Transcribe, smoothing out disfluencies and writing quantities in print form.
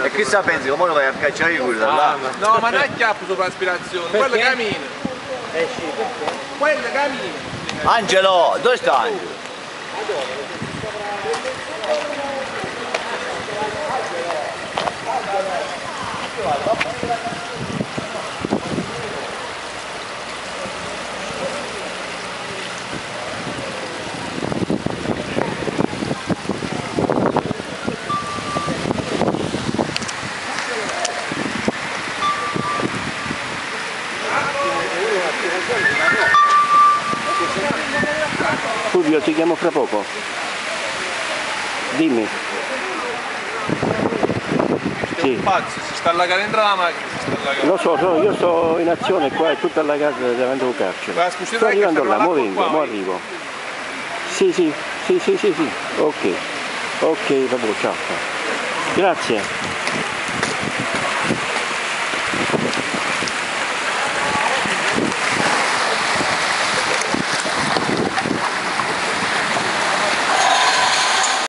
E che sa pensi, come lo vai a cacciare quello da là? No, ma non è chiappo sopra l'aspirazione, quello cammina. Sì, perché? Quello cammina. Angelo, dove sta Angelo? Fulvio, ti chiamo fra poco. Dimmi. Sì. Pazzo, si sta allagando dentro la macchina, si sta allagando. Lo so, io sto in azione qua, è tutta allagata davanti al carcere. Sto arrivando là, mo vengo, mo arrivo. Sì. Ok, vabbè, ciao. Grazie.